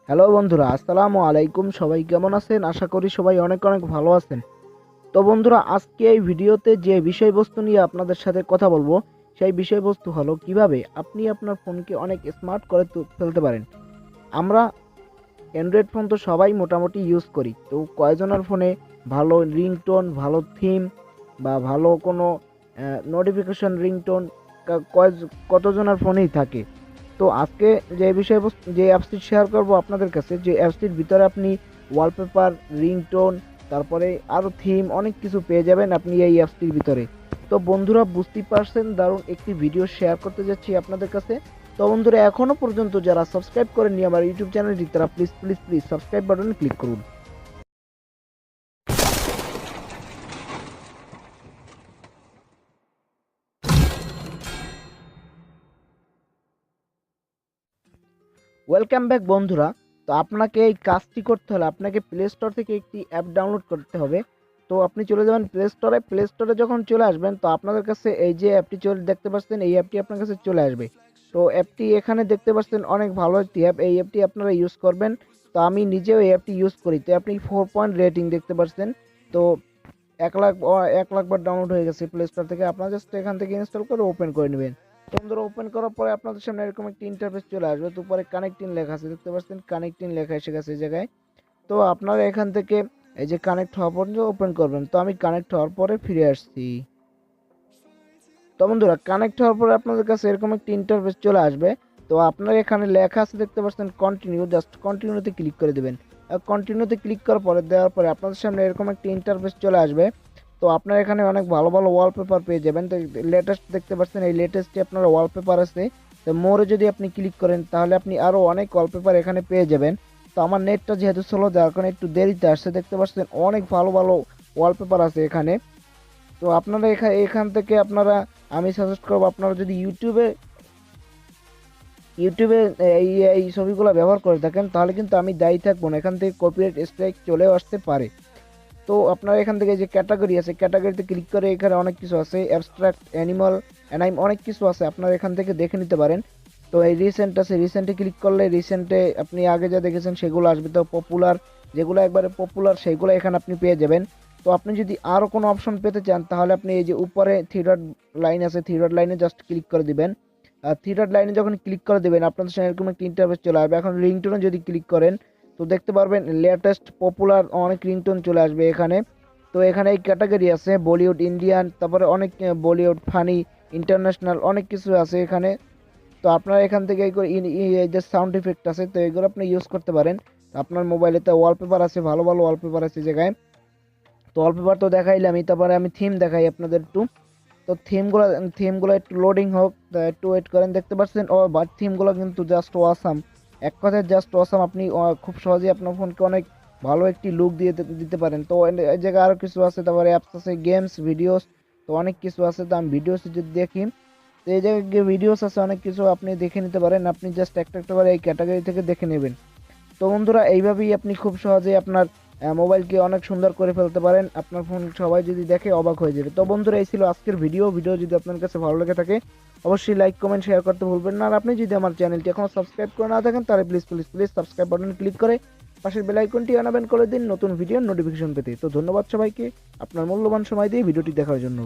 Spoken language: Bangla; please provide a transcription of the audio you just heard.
হ্যালো বন্ধুরা, আসসালামু আলাইকুম। সবাই কেমন আছেন? আশা করি সবাই অনেক অনেক ভালো আছেন। তো বন্ধুরা, আজকে এই ভিডিওতে যে বিষয়বস্তু নিয়ে আপনাদের সাথে কথা বলবো, সেই বিষয়বস্তু হলো কিভাবে আপনি আপনার ফোনকে অনেক স্মার্ট করে ফেলতে পারেন। আমরা অ্যান্ড্রয়েড ফোন তো সবাই মোটামুটি ইউজ করি। তো কয়জনের ফোনে ভালো রিংটোন, ভালো থিম বা ভালো কোনো নোটিফিকেশন রিংটোন কতজনের ফোনেই থাকে। তো আজকে যে বিষয়বস্তু যে অ্যাপসটি শেয়ার করব আপনাদের কাছে, যে অ্যাপসটির ভিতরে আপনি ওয়ালপেপার, রিংটোন, তারপরে আরও থিম অনেক কিছু পেয়ে যাবেন আপনি এই অ্যাপসটির ভিতরে। তো বন্ধুরা, বুঝতেই পারছেন দারুণ একটি ভিডিও শেয়ার করতে যাচ্ছি আপনাদের কাছে। তো বন্ধুরা, এখনও পর্যন্ত যারা সাবস্ক্রাইব করেননি আমার ইউটিউব চ্যানেলটি, তারা প্লিজ প্লিজ প্লিজ সাবস্ক্রাইব বাটনে ক্লিক করুন। ওয়েলকাম ব্যাক বন্ধুরা। তো আপনাকে এই কাজটি করতে হলে আপনাকে প্লে স্টোর থেকে একটি অ্যাপ ডাউনলোড করতে হবে। তো আপনি চলে যাবেন প্লে স্টোরে যখন চলে আসবেন, তো আপনাদের কাছে এই যে অ্যাপটি দেখতে পাচ্ছেন, এই অ্যাপটি আপনার কাছে চলে আসবে। তো অ্যাপটি এখানে দেখতে পাচ্ছেন, অনেক ভালো একটি অ্যাপ। এই অ্যাপটি আপনারা ইউজ করবেন। তো আমি নিজেও এই অ্যাপটি ইউজ করি। তো আপনি 4 রেটিং দেখতে পাচ্ছেন। তো 1 লাখ বার ডাউনলোড হয়ে গেছে প্লে স্টোর থেকে। আপনারা জাস্ট এখান থেকে ইনস্টল করে ওপেন করে নেবেন। বন্ধুরা, ওপেন করার পরে আপনাদের সামনে এরকম একটি ইন্টারফেস চলে আসবে। তো উপরে কানেক্টিং লেখা আছে, দেখতে পাচ্ছেন কানেক্টিং লেখা এসে গেছে এই জায়গায়। তো আপনারা এখান থেকে এই যে কানেক্ট হওয়া পর্যন্ত ওপেন করবেন। তো আমি কানেক্ট হওয়ার পরে ফিরে আসছি। তো বন্ধুরা, কানেক্ট হওয়ার পরে আপনাদের কাছে এরকম একটি ইন্টারফেস চলে আসবে। তো আপনারা এখানে লেখা আছে, দেখতে পাচ্ছেন কন্টিনিউ, জাস্ট কন্টিনিউতে ক্লিক করে দেবেন। কন্টিনিউতে ক্লিক করার পরে দেওয়ার পরে আপনাদের সামনে এরকম একটি ইন্টারফেস চলে আসবে। তো আপনারা এখানে অনেক ভালো ভালো ওয়ালপেপার পেয়ে যাবেন। তো লেটেস্ট দেখতে পাচ্ছেন, এই লেটেস্টে আপনার ওয়ালপেপার আছে। তো মোরে যদি আপনি ক্লিক করেন, তাহলে আপনি আরও অনেক ওয়ালপেপার এখানে পেয়ে যাবেন। তো আমার নেটটা যেহেতু স্লো, যার কারণে একটু দেরিতে আসছে। দেখতে পাচ্ছেন অনেক ভালো ভালো ওয়ালপেপার আছে এখানে। তো আপনারা এখান থেকে আপনারা, আমি সাজেস্ট করবো, আপনারা যদি ইউটিউবে এই এই ছবিগুলো ব্যবহার করে থাকেন, তাহলে কিন্তু আমি দায়ী থাকবো না। এখান থেকে কপিরাইট স্ট্রাইক চলেও আসতে পারে। তো আপনারা এখান থেকে যে ক্যাটাগরি আছে, ক্যাটাগরিতে ক্লিক করে এখানে অনেক কিছু আছে, অ্যাবস্ট্রাক্ট, অ্যানিমাল, অ্যানাইম, অনেক কিছু আছে। আপনারা এখান থেকে দেখে নিতে পারেন। তো এই রিসেন্ট আছে, রিসেন্টে ক্লিক করলে রিসেন্টে আপনি আগে যা দেখেছেন সেগুলো আসবে। তো পপুলার, যেগুলো একবারে পপুলার সেগুলো এখানে আপনি পেয়ে যাবেন। তো আপনি যদি আরও কোনো অপশন পেতে চান, তাহলে আপনি এই যে উপরে থ্রি ডট লাইন আছে, থ্রি ডট লাইনে জাস্ট ক্লিক করে দিবেন। আর থ্রি ডট লাইনে যখন ক্লিক করে দেবেন, আপনাদের সামনে এরকম একটা ইন্টারফেস চলে আসবে। এখন রিংটোনে যদি ক্লিক করেন, তো দেখতে পারবেন লেটেস্ট পপুলার অনেক রিংটোন চলে আসবে এখানে। তো এখানে এই ক্যাটাগরি আছে বলিউড, ইন্ডিয়ান, তারপরে অনেক বলিউড, ফানি, ইন্টারন্যাশনাল, অনেক কিছু আছে এখানে। তো আপনারা এখান থেকে এই যে সাউন্ড ইফেক্ট আছে, তো এগুলো আপনি ইউজ করতে পারেন। আপনার মোবাইলে তো ওয়ালপেপার আছে, ভালো ভালো ওয়ালপেপার আছে এই জায়গায়। তো ওয়ালপেপার তো দেখাইলামই, তারপরে আমি থিম দেখাই আপনাদের একটু। তো থিমগুলো একটু লোডিং হোক, একটু ওয়েট করেন। দেখতে পাচ্ছেন ও বাট থিমগুলো কিন্তু জাস্ট ওয়াসাম, এক কথায় জাস্ট ওয়াসাম। আপনি খুব সহজেই আপনার ফোনকে অনেক ভালো একটি লুক দিতে পারেন। তো এই জায়গায় আরও কিছু আছে, তারপরে অ্যাপস আছে, গেমস, ভিডিওস, তো অনেক কিছু আছে। তো আমি ভিডিওস যদি দেখি, তো এই জায়গায় ভিডিওস আছে অনেক কিছু, আপনি দেখে নিতে পারেন। আপনি জাস্ট একটা একটা করে এই ক্যাটাগরি থেকে দেখে নেবেন। তো বন্ধুরা, এইভাবেই আপনি খুব সহজেই আপনার মোবাইলকে অনেক সুন্দর করে ফেলতে পারেন। আপনার ফোন সবাই যদি দেখে অবাক হয়ে যাবে। তো বন্ধুরা, এই ছিল আজকের ভিডিও যদি আপনার কাছে ভালো লেগে থাকে, অবশ্যই লাইক, কমেন্ট, শেয়ার করতে ভুলবেন না। আর আপনি যদি আমার চ্যানেলটি এখনও সাবস্ক্রাইব করে না থাকেন, তাহলে please please please subscribe button click করে পাশের বেল আইকনটি অন করে দিন নতুন ভিডিওর নোটিফিকেশন পেতে। তো ধন্যবাদ সবাইকে আপনার মূল্যবান সময় দিয়ে ভিডিওটি দেখার জন্য।